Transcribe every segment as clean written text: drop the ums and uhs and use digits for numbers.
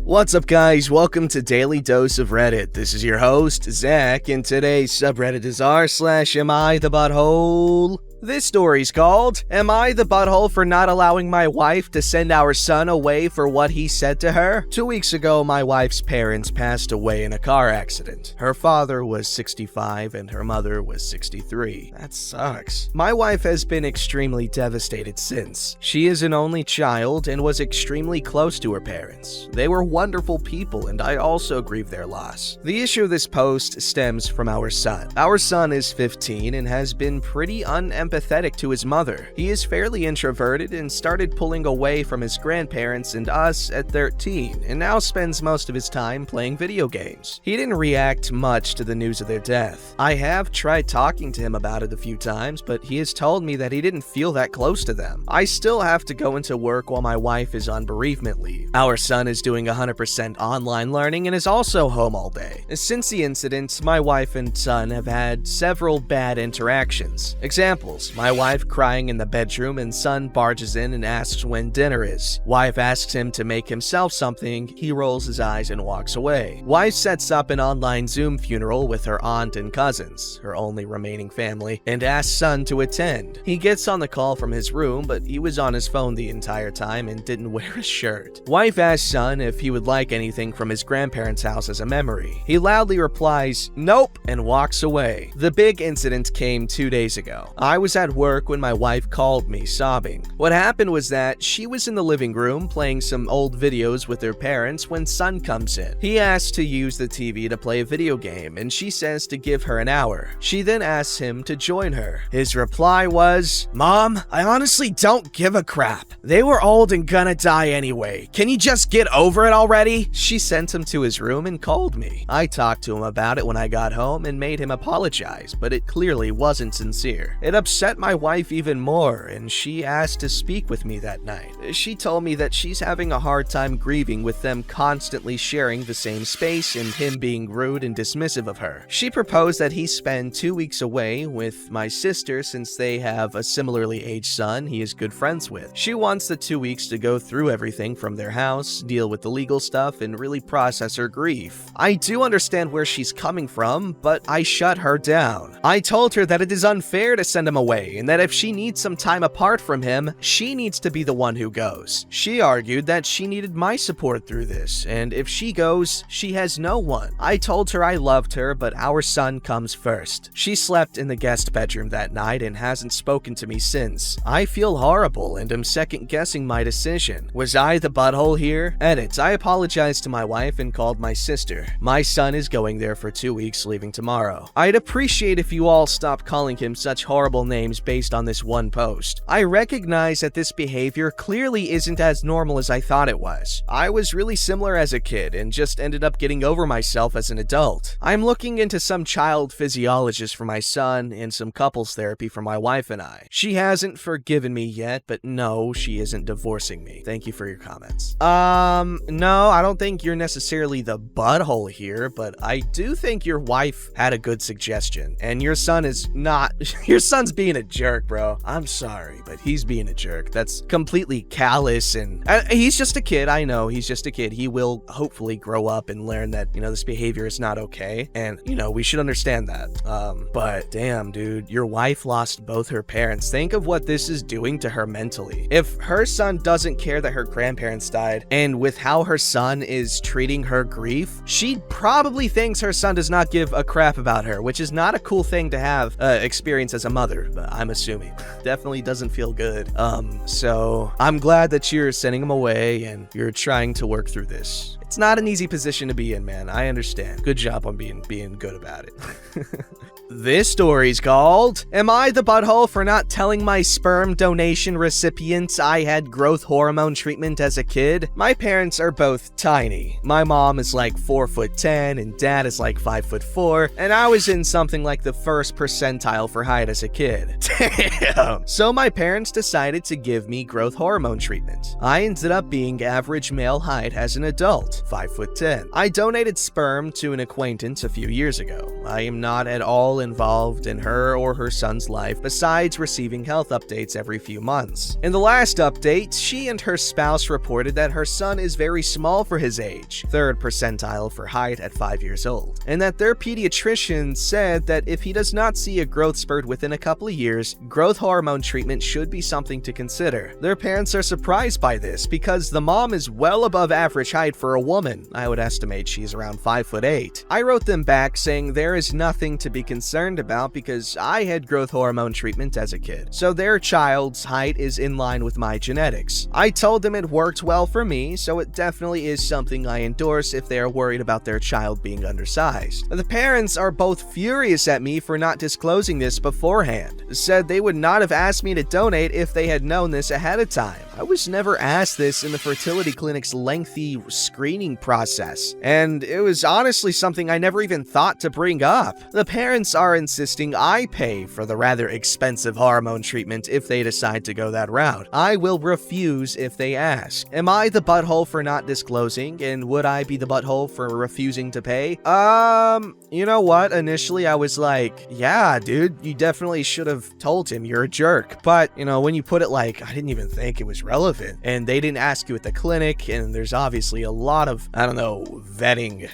What's up, guys? Welcome to Daily Dose of Reddit. This is your host, Zach, and today's subreddit is r/AmITheButthole. This story's called, Am I the Butthole for Not Allowing My Wife to Send Our Son Away for What He Said to Her? 2 weeks ago, my wife's parents passed away in a car accident. Her father was 65 and her mother was 63. That sucks. My wife has been extremely devastated since. She is an only child and was extremely close to her parents. They were wonderful people, and I also grieve their loss. The issue of this post stems from our son. Our son is 15 and has been pretty unempathetic to his mother. He is fairly introverted and started pulling away from his grandparents and us at 13, and now spends most of his time playing video games. He didn't react much to the news of their death. I have tried talking to him about it a few times, but he has told me that he didn't feel that close to them. I still have to go into work while my wife is on bereavement leave. Our son is doing 100% online learning and is also home all day. Since the incident, my wife and son have had several bad interactions. Examples: my wife crying in the bedroom and son barges in and asks when dinner is. Wife asks him to make himself something, he rolls his eyes and walks away. Wife sets up an online Zoom funeral with her aunt and cousins, her only remaining family, and asks son to attend. He gets on the call from his room, but he was on his phone the entire time and didn't wear a shirt. Wife asks son if he would like anything from his grandparents' house as a memory. He loudly replies, "Nope," and walks away. The big incident came 2 days ago. I was at work when my wife called me sobbing. What happened was that she was in the living room playing some old videos with her parents when son comes in. He asks to use the TV to play a video game, and she says to give her an hour. She then asks him to join her. His reply was, "Mom, I honestly don't give a crap. They were old and gonna die anyway. Can you just get over it already?" She sent him to his room and called me. I talked to him about it when I got home and made him apologize, but it clearly wasn't sincere. It upset my wife even more, and she asked to speak with me that night. She told me that she's having a hard time grieving with them constantly sharing the same space and him being rude and dismissive of her. She proposed that he spend 2 weeks away with my sister since they have a similarly aged son he is good friends with. She wants the 2 weeks to go through everything from their house, deal with the legal stuff, and really process her grief. I do understand where she's coming from, but I shut her down. I told her that it is unfair to send him away, and that if she needs some time apart from him, she needs to be the one who goes. She argued that she needed my support through this, and if she goes, she has no one. I told her I loved her, but our son comes first. She slept in the guest bedroom that night and hasn't spoken to me since. I feel horrible and am second-guessing my decision. Was I the butthole here? Edit: I apologized to my wife and called my sister. My son is going there for 2 weeks, leaving tomorrow. I'd appreciate if you all stop calling him such horrible names based on this one post. I recognize that this behavior clearly isn't as normal as I thought it was. I was really similar as a kid and just ended up getting over myself as an adult. I'm looking into some child physiologist for my son and some couples therapy for my wife and I. She hasn't forgiven me yet, but no, she isn't divorcing me. Thank you for your comments. No, I don't think you're necessarily the butthole here, but I do think your wife had a good suggestion, and your son is not. Your son's being a jerk, bro. I'm sorry, but he's being a jerk. That's completely callous, and he's just a kid. I know he's just a kid. He will hopefully grow up and learn that, this behavior is not okay, and, we should understand that. But damn, dude, your wife lost both her parents. Think of what this is doing to her mentally. If her son doesn't care that her grandparents died, and with how her son is treating her grief, she probably thinks her son does not give a crap about her, which is not a cool thing to have experience as a mother, but I'm assuming. Definitely doesn't feel good. So I'm glad that you're sending him away and you're trying to work through this. It's not an easy position to be in, man. I understand. Good job on being good about it. This story's called, Am I the Butthole for Not Telling My Sperm Donation Recipients I Had Growth Hormone Treatment as a Kid? My parents are both tiny. My mom is like 4'10" and dad is like 5'4", and I was in something like the first percentile for height as a kid. Damn. So my parents decided to give me growth hormone treatment. I ended up being average male height as an adult. old, 5'10". I donated sperm to an acquaintance a few years ago. I am not at all involved in her or her son's life besides receiving health updates every few months. In the last update, she and her spouse reported that her son is very small for his age, 3rd percentile for height at 5 years old, and that their pediatrician said that if he does not see a growth spurt within a couple of years, growth hormone treatment should be something to consider. Their parents are surprised by this because the mom is well above average height for a woman. I would estimate she's around 5'8". I wrote them back saying there is nothing to be concerned about because I had growth hormone treatment as a kid, so their child's height is in line with my genetics. I told them it worked well for me, so it definitely is something I endorse if they are worried about their child being undersized. The parents are both furious at me for not disclosing this beforehand, said they would not have asked me to donate if they had known this ahead of time. I was never asked this in the fertility clinic's lengthy screening process, and it was honestly something I never even thought to bring up. The parents are insisting I pay for the rather expensive hormone treatment if they decide to go that route. I will refuse if they ask. Am I the butthole for not disclosing, and would I be the butthole for refusing to pay? You know what? Initially I was like, yeah, dude, you definitely should have told him you're a jerk. But, when you put it like, I didn't even think it was relevant, and they didn't ask you at the clinic, and there's obviously a lot of, vetting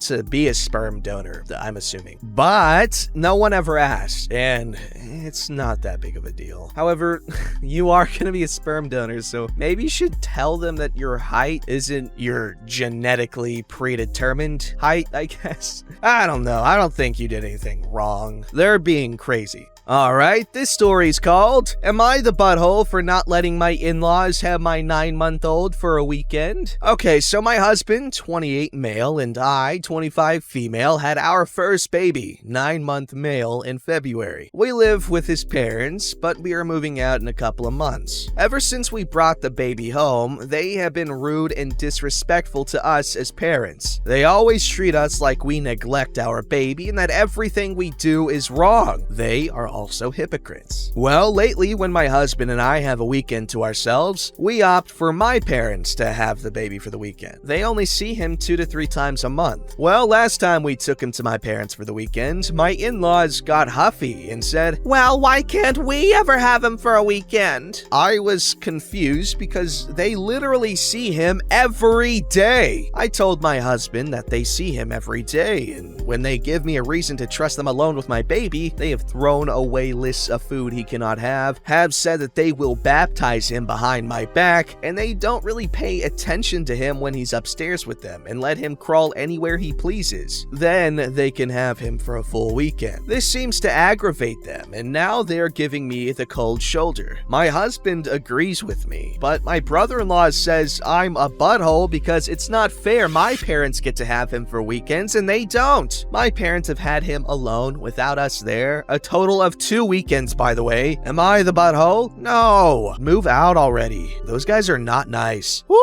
to be a sperm donor, I'm assuming. But no one ever asked, and it's not that big of a deal. However, you are going to be a sperm donor, so maybe you should tell them that your height isn't your genetically predetermined height, I guess. I don't know. I don't think you did anything wrong. They're being crazy. Alright, this story's called, Am I the Butthole for Not Letting My In-Laws Have My 9-month-old for a Weekend? Okay, so my husband, 28 male, and I, 25 female, had our first baby, 9-month male, in February. We live with his parents, but we are moving out in a couple of months. Ever since we brought the baby home, they have been rude and disrespectful to us as parents. They always treat us like we neglect our baby and that everything we do is wrong. They are also hypocrites. Well, lately, when my husband and I have a weekend to ourselves, we opt for my parents to have the baby for the weekend. They only see him 2 to 3 times a month. Well, last time we took him to my parents for the weekend, my in-laws got huffy and said, well, why can't we ever have him for a weekend? I was confused because they literally see him every day. I told my husband that they see him every day, and when they give me a reason to trust them alone with my baby, they have thrown away lists of food he cannot have said that they will baptize him behind my back, and they don't really pay attention to him when he's upstairs with them and let him crawl anywhere he pleases. Then they can have him for a full weekend. This seems to aggravate them, and now they're giving me the cold shoulder. My husband agrees with me, but my brother-in-law says I'm a butthole because it's not fair my parents get to have him for weekends and they don't. My parents have had him alone without us there a total of 2 weekends, by the way. Am I the butthole? No. Move out already. Those guys are not nice. Woo!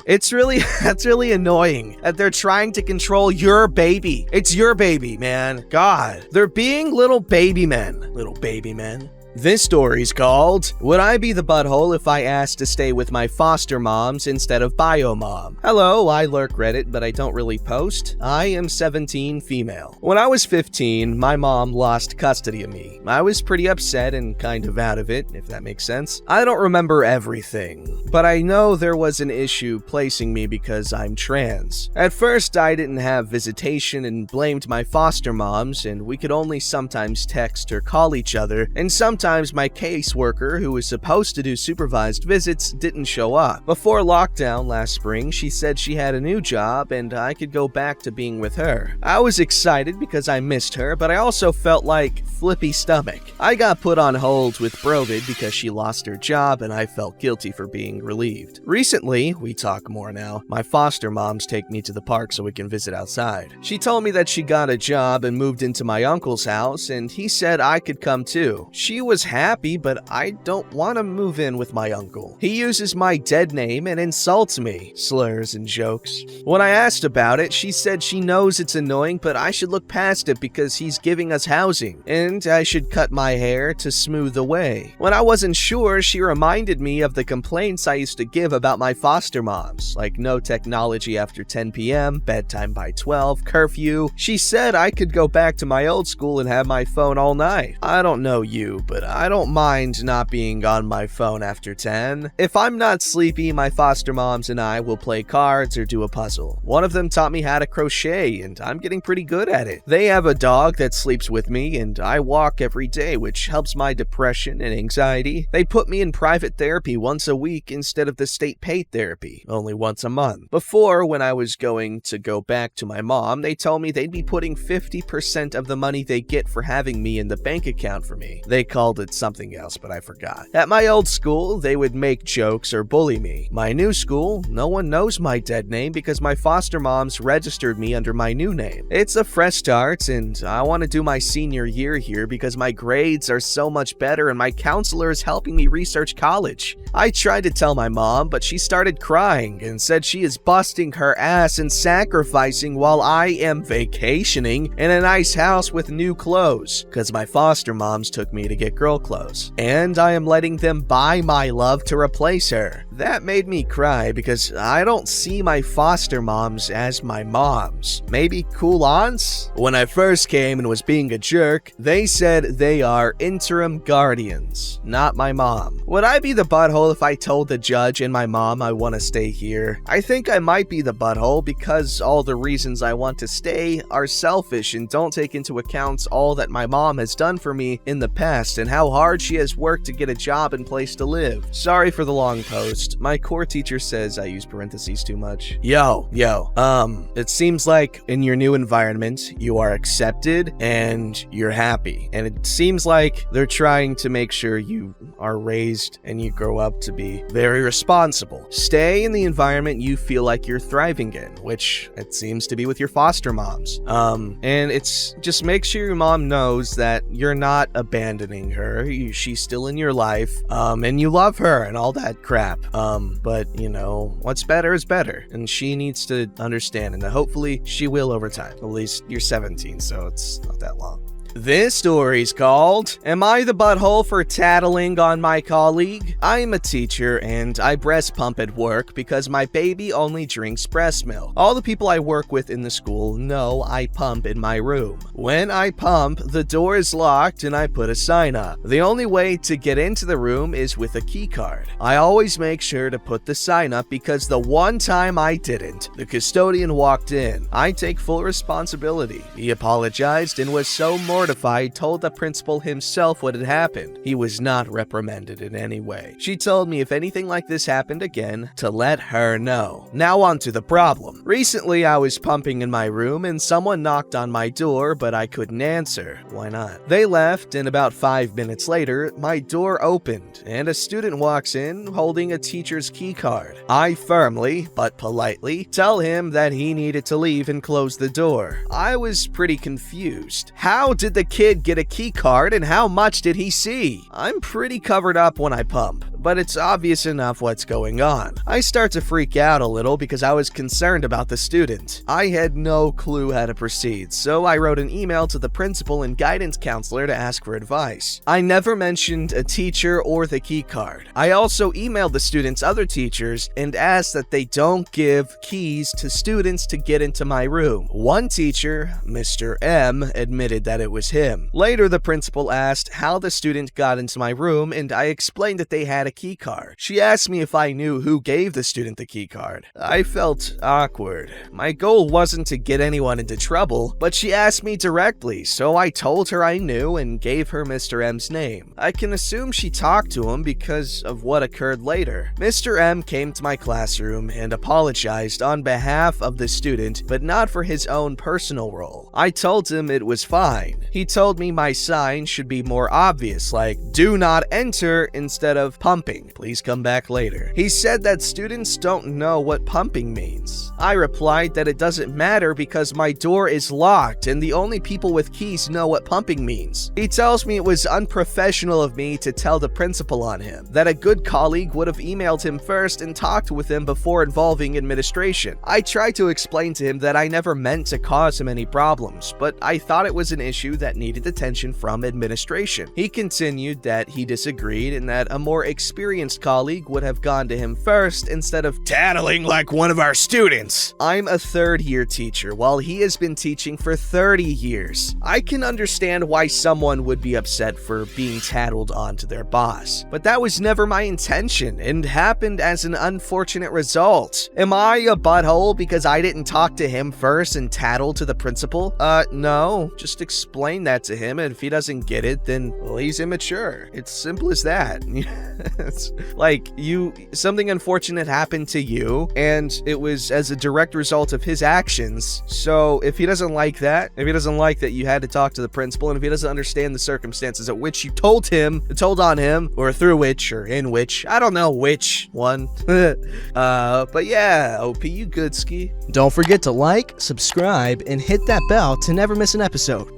That's really annoying that they're trying to control your baby. It's your baby, man. God. They're being little baby men. Little baby men. This story's called, Would I Be the Butthole If I Asked to Stay with My Foster Moms Instead of Bio Mom? Hello, I lurk Reddit, but I don't really post. I am 17, female. When I was 15, my mom lost custody of me. I was pretty upset and kind of out of it, if that makes sense. I don't remember everything, but I know there was an issue placing me because I'm trans. At first, I didn't have visitation and blamed my foster moms, and we could only sometimes text or call each other, and sometimes my caseworker, who was supposed to do supervised visits, didn't show up. Before lockdown last spring, she said she had a new job and I could go back to being with her. I was excited because I missed her, but I also felt like flippy stomach. I got put on hold with Brovid because she lost her job and I felt guilty for being relieved. Recently, we talk more now, my foster moms take me to the park so we can visit outside. She told me that she got a job and moved into my uncle's house and he said I could come too. She was happy, but I don't want to move in with my uncle. He uses my dead name and insults me, slurs and jokes. When I asked about it, she said she knows it's annoying, but I should look past it because he's giving us housing, and I should cut my hair to smooth the way. When I wasn't sure, she reminded me of the complaints I used to give about my foster moms, like no technology after 10 p.m., bedtime by 12, curfew. She said I could go back to my old school and have my phone all night. I don't know you, but I don't mind not being on my phone after 10. If I'm not sleepy, my foster moms and I will play cards or do a puzzle. One of them taught me how to crochet, and I'm getting pretty good at it. They have a dog that sleeps with me, and I walk every day, which helps my depression and anxiety. They put me in private therapy once a week instead of the state-paid therapy, only once a month. Before, when I was going to go back to my mom, they told me they'd be putting 50% of the money they get for having me in the bank account for me. They called it something else, but I forgot. At my old school, they would make jokes or bully me. My new school, no one knows my dead name because my foster moms registered me under my new name. It's a fresh start, and I want to do my senior year here because my grades are so much better and my counselor is helping me research college. I tried to tell my mom, but she started crying and said she is busting her ass and sacrificing while I am vacationing in a nice house with new clothes, because my foster moms took me to get girl clothes, and I am letting them buy my love to replace her. That made me cry because I don't see my foster moms as my moms. Maybe cool aunts? When I first came and was being a jerk, they said they are interim guardians, not my mom. Would I be the butthole if I told the judge and my mom I want to stay here? I think I might be the butthole because all the reasons I want to stay are selfish and don't take into account all that my mom has done for me in the past and how hard she has worked to get a job and place to live. Sorry for the long post. My core teacher says I use parentheses too much. Yo, it seems like in your new environment, you are accepted and you're happy. And it seems like they're trying to make sure you are raised and you grow up to be very responsible. Stay in the environment you feel like you're thriving in, which it seems to be with your foster moms. And it's just make sure your mom knows that you're not abandoning her. She's still in your life, and you love her and all that crap. But you know, what's better is better, and she needs to understand, and hopefully she will over time. At least you're 17, so it's not that long. This story's called, Am I the Butthole for Tattling on My Colleague? I'm a teacher and I breast pump at work because my baby only drinks breast milk. All the people I work with in the school know I pump in my room. When I pump, the door is locked and I put a sign up. The only way to get into the room is with a key card. I always make sure to put the sign up because the one time I didn't, the custodian walked in. I take full responsibility. He apologized and was so mortified, told the principal himself what had happened. He was not reprimanded in any way. She told me if anything like this happened again, to let her know. Now on to the problem. Recently, I was pumping in my room and someone knocked on my door, but I couldn't answer. Why not? They left, and about 5 minutes later, my door opened, and a student walks in holding a teacher's key card. I firmly, but politely, tell him that he needed to leave and close the door. I was pretty confused. How did the kid get a key card and how much did he see? I'm pretty covered up when I pump, but it's obvious enough what's going on. I start to freak out a little because I was concerned about the student. I had no clue how to proceed, so I wrote an email to the principal and guidance counselor to ask for advice. I never mentioned a teacher or the key card. I also emailed the student's other teachers and asked that they don't give keys to students to get into my room. One teacher, Mr. M, admitted that it was him. Later, the principal asked how the student got into my room, and I explained that they had a key card. She asked me if I knew who gave the student the key card. I felt awkward. My goal wasn't to get anyone into trouble, but she asked me directly, so I told her I knew and gave her Mr. M's name. I can assume she talked to him because of what occurred later. Mr. M came to my classroom and apologized on behalf of the student, but not for his own personal role. I told him it was fine. He told me my sign should be more obvious, like "Do not enter" instead of "Pump pumping. Please come back later. He said that students don't know what pumping means. I replied that it doesn't matter because my door is locked and the only people with keys know what pumping means. He tells me it was unprofessional of me to tell the principal on him, that a good colleague would have emailed him first and talked with him before involving administration. I tried to explain to him that I never meant to cause him any problems, but I thought it was an issue that needed attention from administration. He continued that he disagreed and that a more experienced colleague would have gone to him first instead of tattling like one of our students. I'm a third-year teacher while he has been teaching for 30 years. I can understand why someone would be upset for being tattled onto their boss, but that was never my intention and happened as an unfortunate result. Am I a butthole because I didn't talk to him first and tattle to the principal? No. Just explain that to him, and if he doesn't get it, then, well, he's immature. It's simple as that. It's like, something unfortunate happened to you, and it was as a direct result of his actions. So if he doesn't like that, if he doesn't like that you had to talk to the principal, and if he doesn't understand the circumstances at which you told on him, or through which, or in which, I don't know which one. But yeah, OP, you good ski. Don't forget to like, subscribe, and hit that bell to never miss an episode.